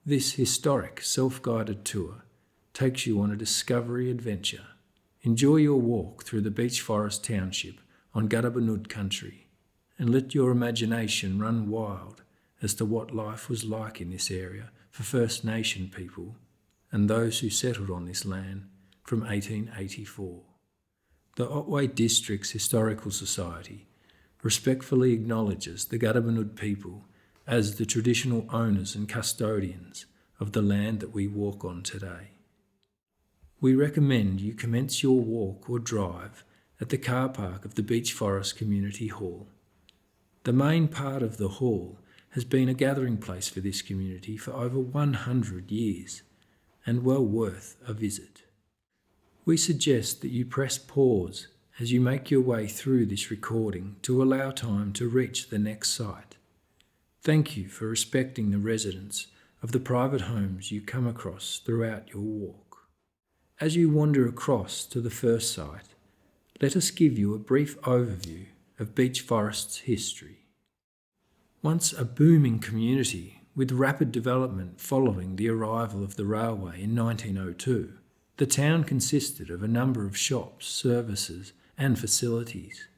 This historic self-guided tour takes you on a discovery adventure. Enjoy your walk through the Beech Forest Township on Gadubanud country and let your imagination run wild as to what life was like in this area for First Nation people and those who settled on this land from 1884. The Otway Districts Historical Society respectfully acknowledges the Gadubanud people as the traditional owners and custodians of the land that we walk on today. We recommend you commence your walk or drive at the car park of the Beech Forest Community Hall. The main part of the hall has been a gathering place for this community for over 100 years and well worth a visit. We suggest that you press pause as you make your way through this recording to allow time to reach the next site. Thank you for respecting the residents of the private homes you come across throughout your walk. As you wander across to the first site, let us give you a brief overview of Beech Forest's history. Once a booming community with rapid development following the arrival of the railway in 1902, the town consisted of a number of shops, services and facilities.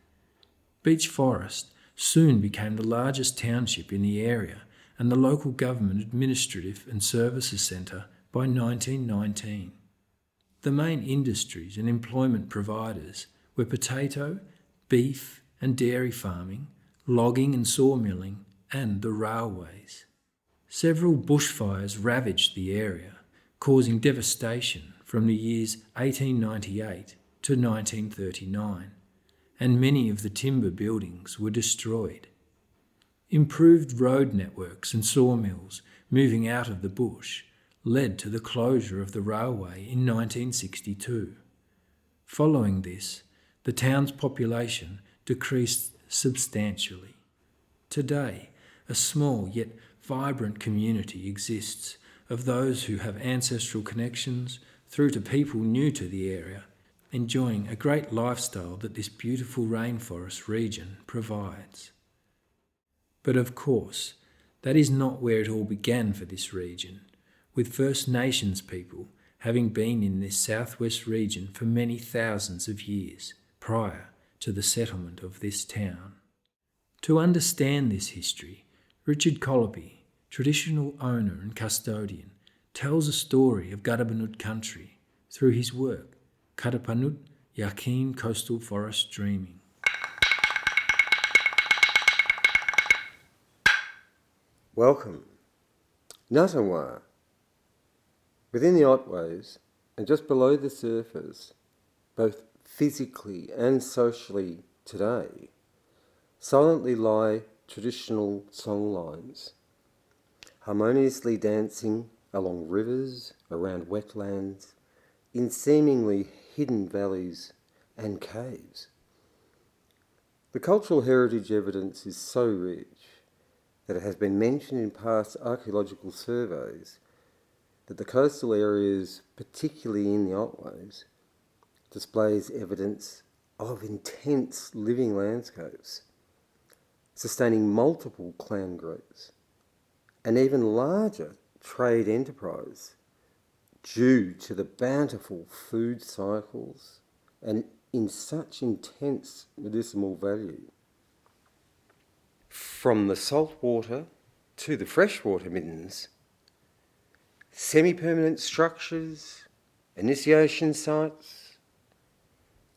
Beech Forest soon became the largest township in the area and the local government administrative and services centre by 1919. The main industries and employment providers were potato, beef and dairy farming, logging and sawmilling, and the railways. Several bushfires ravaged the area, causing devastation from the years 1898 to 1939. And many of the timber buildings were destroyed. Improved road networks and sawmills moving out of the bush led to the closure of the railway in 1962. Following this, the town's population decreased substantially. Today, a small yet vibrant community exists of those who have ancestral connections through to people new to the area, enjoying a great lifestyle that this beautiful rainforest region provides. But of course, that is not where it all began for this region, with First Nations people having been in this southwest region for many thousands of years prior to the settlement of this town. To understand this history, Richard Colopy, traditional owner and custodian, tells a story of Gadubanud country through his work, Gadubanud, Yakin Coastal Forest Dreaming. Welcome. Ngatawa. Within the Otways, and just below the surface, both physically and socially today, silently lie traditional songlines, harmoniously dancing along rivers, around wetlands, in seemingly hidden valleys and caves. The cultural heritage evidence is so rich that it has been mentioned in past archaeological surveys that the coastal areas, particularly in the Otways, displays evidence of intense living landscapes, sustaining multiple clan groups, and even larger trade enterprise due to the bountiful food cycles and in such intense medicinal value. From the saltwater to the freshwater middens, semi-permanent structures, initiation sites,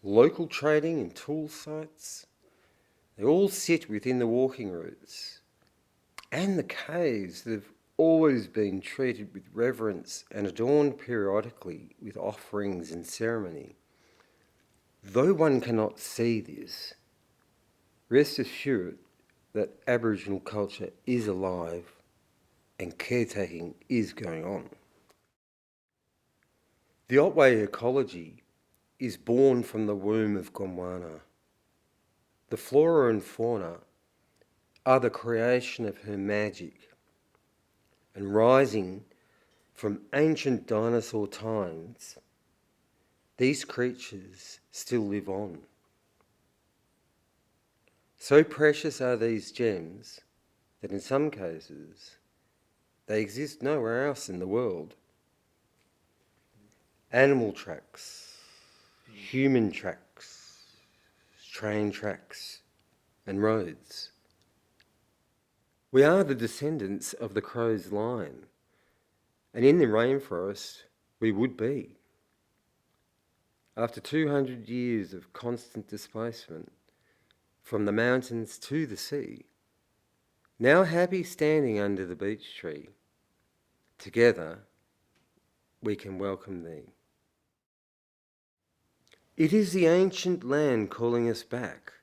local trading and tool sites, they all sit within the walking routes, and the caves that have always been treated with reverence and adorned periodically with offerings and ceremony. Though one cannot see this, rest assured that Aboriginal culture is alive and caretaking is going on. The Otway ecology is born from the womb of Gondwana. The flora and fauna are the creation of her magic, and rising from ancient dinosaur times, these creatures still live on. So precious are these gems that in some cases They exist nowhere else in the world. Animal tracks, human tracks, train tracks, and roads. We are the descendants of the crow's line, and in the rainforest we would be. After 200 years of constant displacement from the mountains to the sea, now happy standing under the beech tree, together we can welcome thee. It is the ancient land calling us back.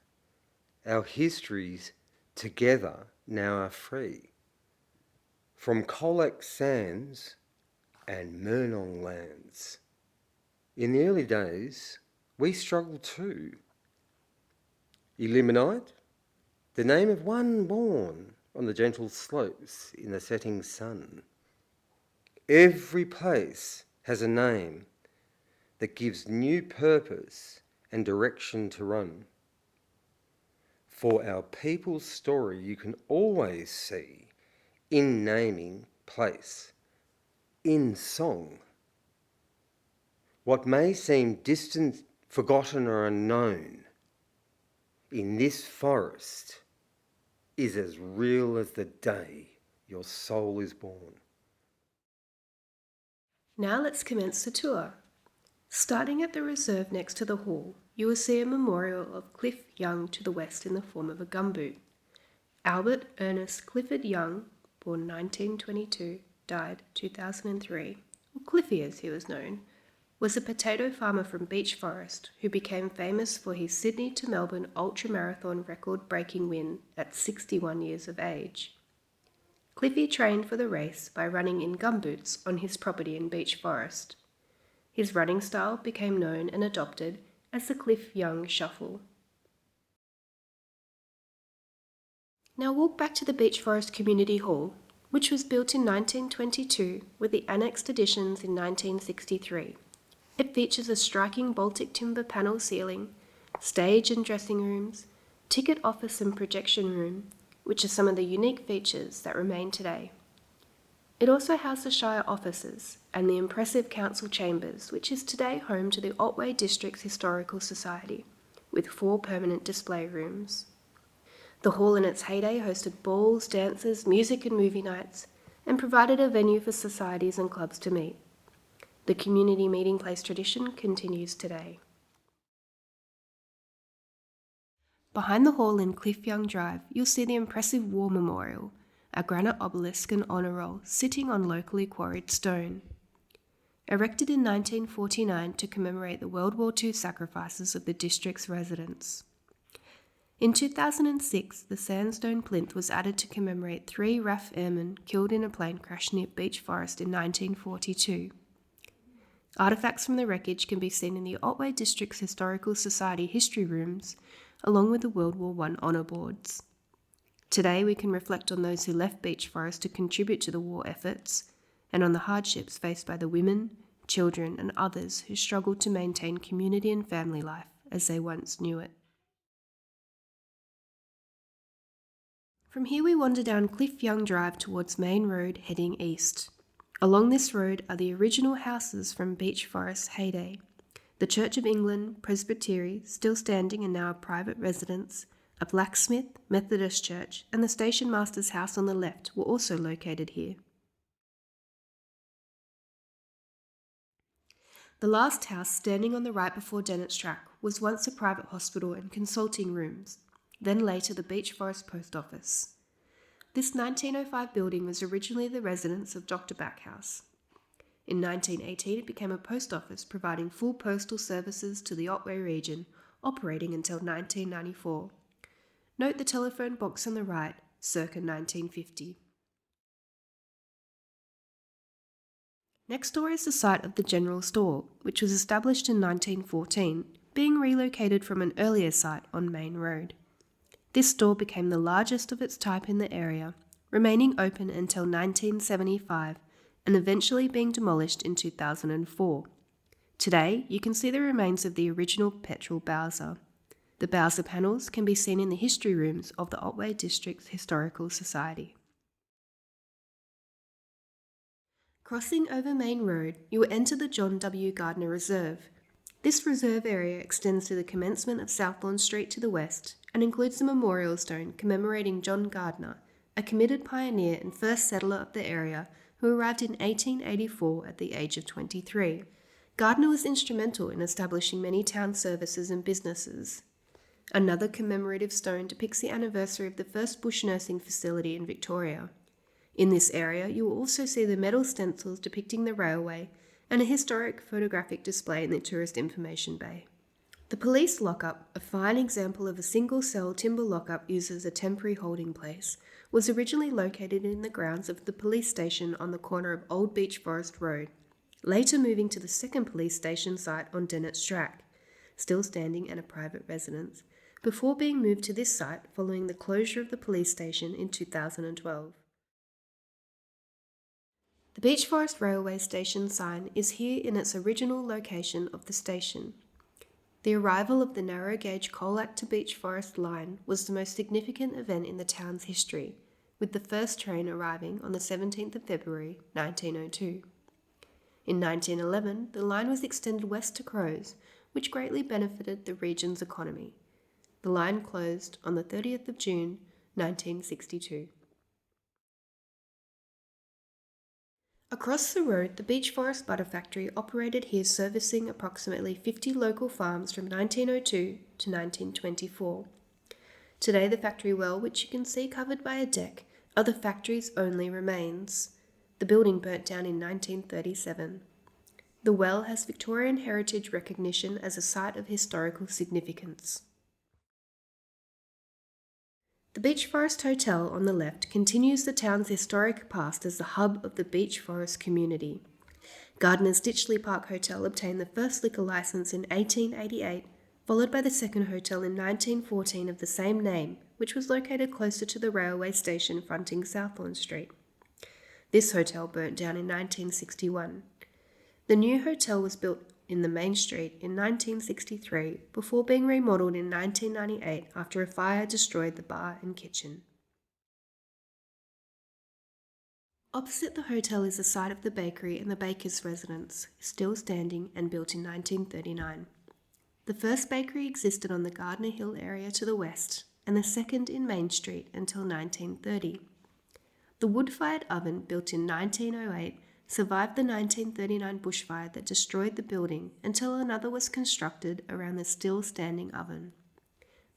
Our histories together now are free from Colac sands and Murnong lands. In the early days, we struggled too. Illuminate, the name of one born on the gentle slopes in the setting sun. Every place has a name that gives new purpose and direction to run. For our people's story you can always see in naming place, in song. What may seem distant, forgotten or unknown in this forest is as real as the day your soul is born. Now let's commence the tour. Starting at the reserve next to the hall, you will see a memorial of Cliff Young to the west in the form of a gumboot. Albert Ernest Clifford Young, born 1922, died 2003, or Cliffy as he was known, was a potato farmer from Beech Forest who became famous for his Sydney to Melbourne ultramarathon record-breaking win at 61 years of age. Cliffy trained for the race by running in gumboots on his property in Beech Forest. His running style became known and adopted as the Cliff Young Shuffle. Now walk back to the Beech Forest Community Hall, which was built in 1922 with the annexed additions in 1963. It features a striking Baltic timber panel ceiling, stage and dressing rooms, ticket office and projection room, which are some of the unique features that remain today. It also housed the Shire offices and the impressive council chambers, which is today home to the Otway Districts Historical Society, with 4 permanent display rooms. The hall in its heyday hosted balls, dances, music and movie nights, and provided a venue for societies and clubs to meet. The community meeting place tradition continues today. Behind the hall in Cliff Young Drive, you'll see the impressive War Memorial, a granite obelisk and honour roll sitting on locally quarried stone. Erected in 1949 to commemorate the World War II sacrifices of the district's residents. In 2006, the sandstone plinth was added to commemorate 3 RAF airmen killed in a plane crash near Beech Forest in 1942. Artefacts from the wreckage can be seen in the Otway Districts Historical Society history rooms, along with the World War I honour boards. Today we can reflect on those who left Beech Forest to contribute to the war efforts, and on the hardships faced by the women, children and others who struggled to maintain community and family life as they once knew it. From here we wander down Cliff Young Drive towards Main Road heading east. Along this road are the original houses from Beech Forest's heyday. The Church of England Presbytery, still standing and now a private residence, a blacksmith, Methodist church, and the station master's house on the left were also located here. The last house, standing on the right before Dennett's Track, was once a private hospital and consulting rooms, then later the Beech Forest Post Office. This 1905 building was originally the residence of Dr. Backhouse. In 1918 it became a post office providing full postal services to the Otway region, operating until 1994. Note the telephone box on the right, circa 1950. Next door is the site of the General Store, which was established in 1914, being relocated from an earlier site on Main Road. This store became the largest of its type in the area, remaining open until 1975 and eventually being demolished in 2004. Today, you can see the remains of the original petrol Bowser. The Bowser panels can be seen in the history rooms of the Otway Districts Historical Society. Crossing over Main Road, you will enter the John W. Gardner Reserve. This reserve area extends to the commencement of Southbourne Street to the west and includes a memorial stone commemorating John Gardner, a committed pioneer and first settler of the area who arrived in 1884 at the age of 23. Gardner was instrumental in establishing many town services and businesses. Another commemorative stone depicts the anniversary of the first bush nursing facility in Victoria. In this area, you will also see the metal stencils depicting the railway and a historic photographic display in the tourist information bay. The police lockup, a fine example of a single-cell timber lockup used as a temporary holding place, was originally located in the grounds of the police station on the corner of Old Beech Forest Road, later moving to the second police station site on Dennett's Track, still standing and a private residence, before being moved to this site following the closure of the police station in 2012. The Beech Forest Railway Station sign is here in its original location of the station. The arrival of the narrow gauge Colac to Beech Forest line was the most significant event in the town's history, with the first train arriving on the 17th of February 1902. In 1911, the line was extended west to Crows, which greatly benefited the region's economy. The line closed on the 30th of June 1962. Across the road, the Beech Forest Butter Factory operated here, servicing approximately 50 local farms from 1902 to 1924. Today, the factory well, which you can see covered by a deck, are the factory's only remains. The building burnt down in 1937. The well has Victorian heritage recognition as a site of historical significance. The Beech Forest Hotel on the left continues the town's historic past as the hub of the Beech Forest community. Gardner's Ditchley Park Hotel obtained the first liquor licence in 1888, followed by the second hotel in 1914 of the same name, which was located closer to the railway station fronting Southbourne Street. This hotel burnt down in 1961. The new hotel was built in the main street in 1963 before being remodelled in 1998 after a fire destroyed the bar and kitchen. Opposite the hotel is the site of the bakery and the baker's residence, still standing and built in 1939. The first bakery existed on the Gardner Hill area to the west, and the second in Main Street until 1930. The wood-fired oven, built in 1908, survived the 1939 bushfire that destroyed the building until another was constructed around the still-standing oven.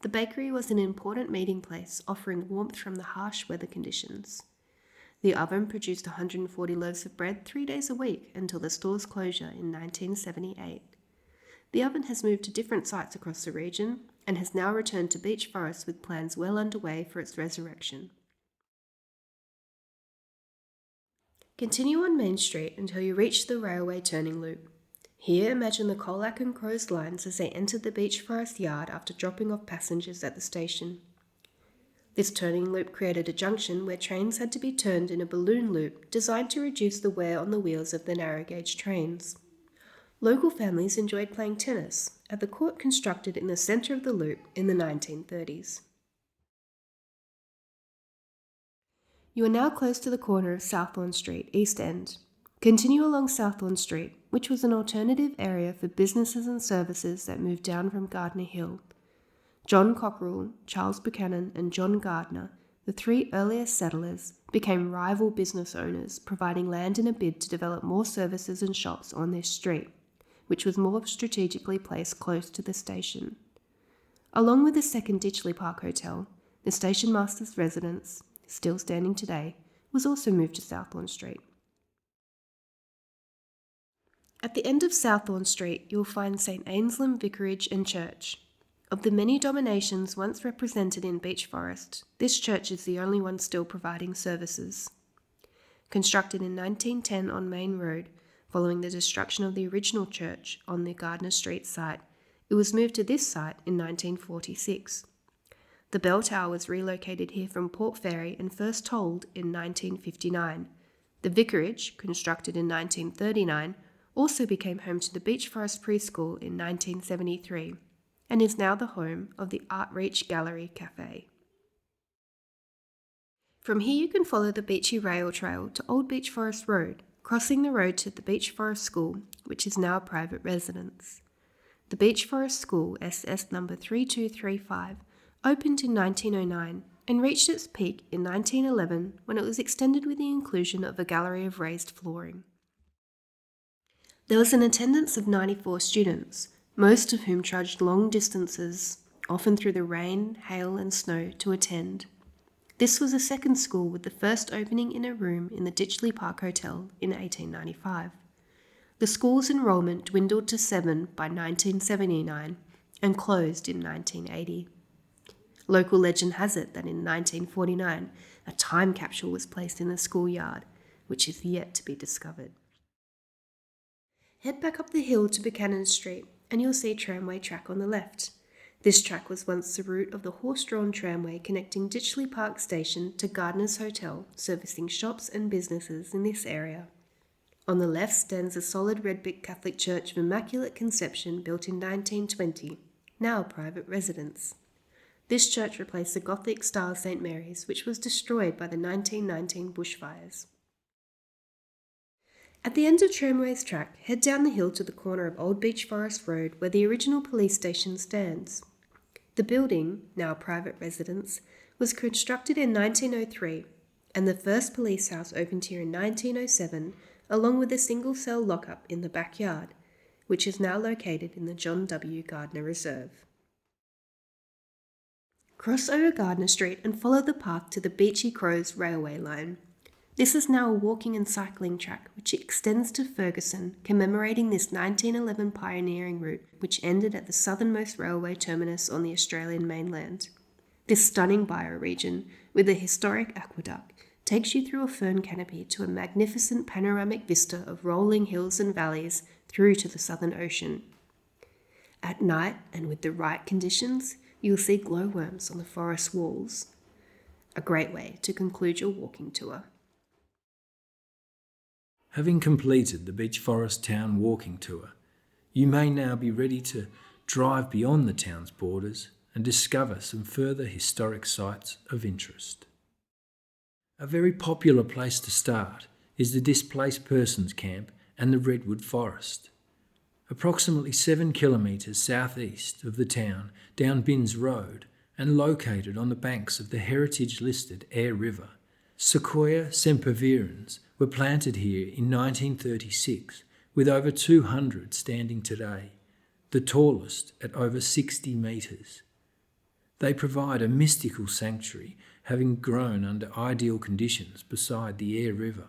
The bakery was an important meeting place, offering warmth from the harsh weather conditions. The oven produced 140 loaves of bread 3 days a week until the store's closure in 1978. The oven has moved to different sites across the region and has now returned to Beech Forest with plans well underway for its resurrection. Continue on Main Street until you reach the railway turning loop. Here, imagine the Colac and Crows lines as they entered the Beech Forest yard after dropping off passengers at the station. This turning loop created a junction where trains had to be turned in a balloon loop designed to reduce the wear on the wheels of the narrow gauge trains. Local families enjoyed playing tennis at the court constructed in the centre of the loop in the 1930s. You are now close to the corner of Southbourne Street, East End. Continue along Southbourne Street, which was an alternative area for businesses and services that moved down from Gardner Hill. John Cockerell, Charles Buchanan, and John Gardner, the three earliest settlers, became rival business owners, providing land in a bid to develop more services and shops on this street, which was more strategically placed close to the station. Along with the second Ditchley Park Hotel, the station master's residence, still standing today, was also moved to Southbourne Street. At the end of Southbourne Street, you will find St Ainslam Vicarage and Church. Of the many dominations once represented in Beech Forest, this church is the only one still providing services. Constructed in 1910 on Main Road, following the destruction of the original church on the Gardner Street site, it was moved to this site in 1946. The bell tower was relocated here from Port Fairy and first tolled in 1959. The vicarage, constructed in 1939, also became home to the Beech Forest Preschool in 1973 and is now the home of the Artreach Gallery Cafe. From here you can follow the Beechy Rail Trail to Old Beech Forest Road, crossing the road to the Beech Forest School, which is now a private residence. The Beech Forest School, SS number 3235, opened in 1909 and reached its peak in 1911 when it was extended with the inclusion of a gallery of raised flooring. There was an attendance of 94 students, most of whom trudged long distances, often through the rain, hail and snow, to attend. This was a second school, with the first opening in a room in the Ditchley Park Hotel in 1895. The school's enrolment dwindled to 7 by 1979 and closed in 1980. Local legend has it that in 1949 a time capsule was placed in the schoolyard, which is yet to be discovered. Head back up the hill to Buchanan Street and you'll see a tramway track on the left. This track was once the route of the horse-drawn tramway connecting Ditchley Park Station to Gardner's Hotel, servicing shops and businesses in this area. On the left stands a solid red brick Catholic Church of Immaculate Conception built in 1920, now a private residence. This church replaced the Gothic-style St. Mary's, which was destroyed by the 1919 bushfires. At the end of Tramway's track, head down the hill to the corner of Old Beech Forest Road where the original police station stands. The building, now a private residence, was constructed in 1903, and the first police house opened here in 1907, along with a single-cell lockup in the backyard, which is now located in the John W. Gardner Reserve. Cross over Gardner Street and follow the path to the Beachy Crows railway line. This is now a walking and cycling track which extends to Ferguson, commemorating this 1911 pioneering route which ended at the southernmost railway terminus on the Australian mainland. This stunning bioregion, with a historic aqueduct, takes you through a fern canopy to a magnificent panoramic vista of rolling hills and valleys through to the Southern Ocean. At night, and with the right conditions, you'll see glowworms on the forest walls. A great way to conclude your walking tour. Having completed the Beech Forest Town walking tour, you may now be ready to drive beyond the town's borders and discover some further historic sites of interest. A very popular place to start is the Displaced Persons Camp and the Redwood Forest. Approximately 7 kilometres southeast of the town down Binns Road and located on the banks of the heritage-listed Eyre River, Sequoia sempervirens were planted here in 1936, with over 200 standing today, the tallest at over 60 metres. They provide a mystical sanctuary, having grown under ideal conditions beside the Eyre River.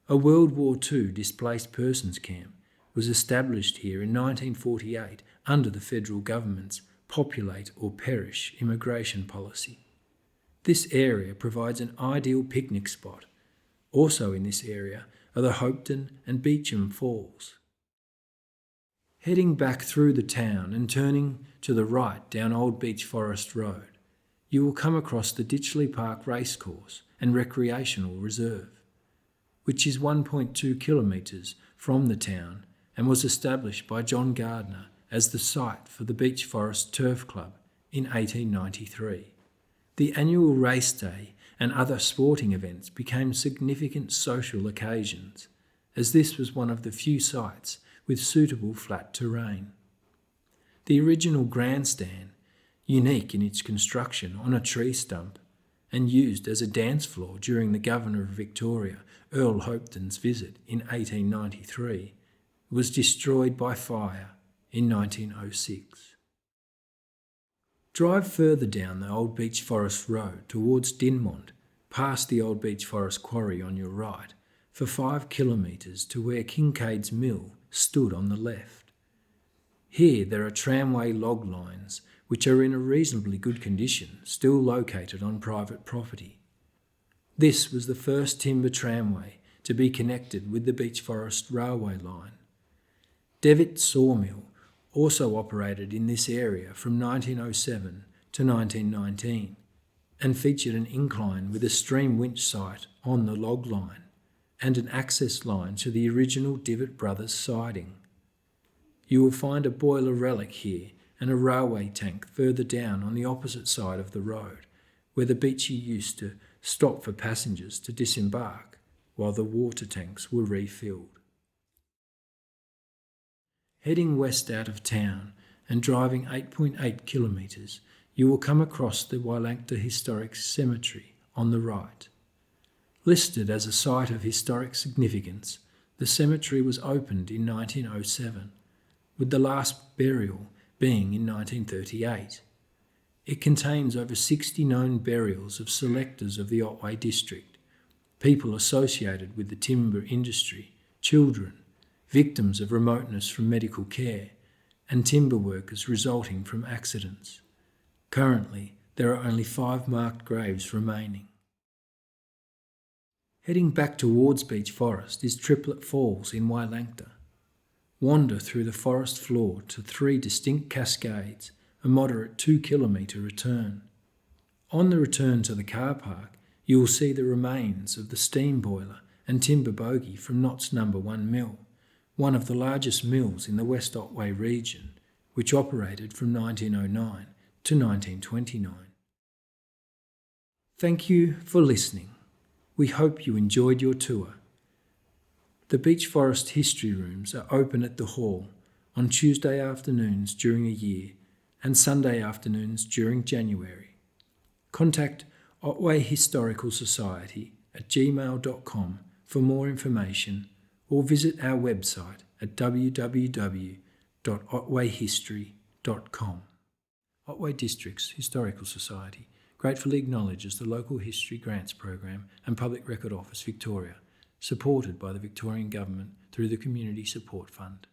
A World War II displaced persons camp was established here in 1948 under the federal government's populate or perish immigration policy. This area provides an ideal picnic spot. Also in this area are the Hopetoun and Beecham Falls. Heading back through the town and turning to the right down Old Beech Forest Road, you will come across the Ditchley Park Racecourse and Recreational Reserve, which is 1.2 kilometres from the town and was established by John Gardner as the site for the Beech Forest Turf Club in 1893. The annual race day and other sporting events became significant social occasions, as this was one of the few sites with suitable flat terrain. The original grandstand, unique in its construction on a tree stump and used as a dance floor during the Governor of Victoria, Earl Hopetoun's visit in 1893, was destroyed by fire in 1906. Drive further down the Old Beech Forest Road towards Dinmont, past the Old Beech Forest Quarry on your right, for 5 kilometres to where Kincaid's Mill stood on the left. Here there are tramway log lines which are in a reasonably good condition, still located on private property. This was the first timber tramway to be connected with the Beech Forest railway line. Devitt Sawmill also operated in this area from 1907 to 1919 and featured an incline with a stream winch site on the log line and an access line to the original Devitt Brothers siding. You will find a boiler relic here and a railway tank further down on the opposite side of the road, where the Beechy used to stop for passengers to disembark while the water tanks were refilled. Heading west out of town and driving 8.8 kilometres, you will come across the Wielangta Historic Cemetery on the right. Listed as a site of historic significance, the cemetery was opened in 1907, with the last burial being in 1938. It contains over 60 known burials of selectors of the Otway District, people associated with the timber industry, children, victims of remoteness from medical care, and timber workers resulting from accidents. Currently, there are only 5 marked graves remaining. Heading back towards Beech Forest is Triplet Falls in Wielangta. Wander through the forest floor to 3 distinct cascades, a moderate 2-kilometre return. On the return to the car park, you will see the remains of the steam boiler and timber bogie from Knott's No. 1 mill, one of the largest mills in the West Otway region, which operated from 1909 to 1929. Thank you for listening. We hope you enjoyed your tour. The Beech Forest History Rooms are open at the Hall on Tuesday afternoons during a year and Sunday afternoons during January. Contact Otway Historical Society at gmail.com for more information, or visit our website at www.otwayhistory.com. Otway Districts Historical Society gratefully acknowledges the Local History Grants Program and Public Record Office Victoria, supported by the Victorian Government through the Community Support Fund.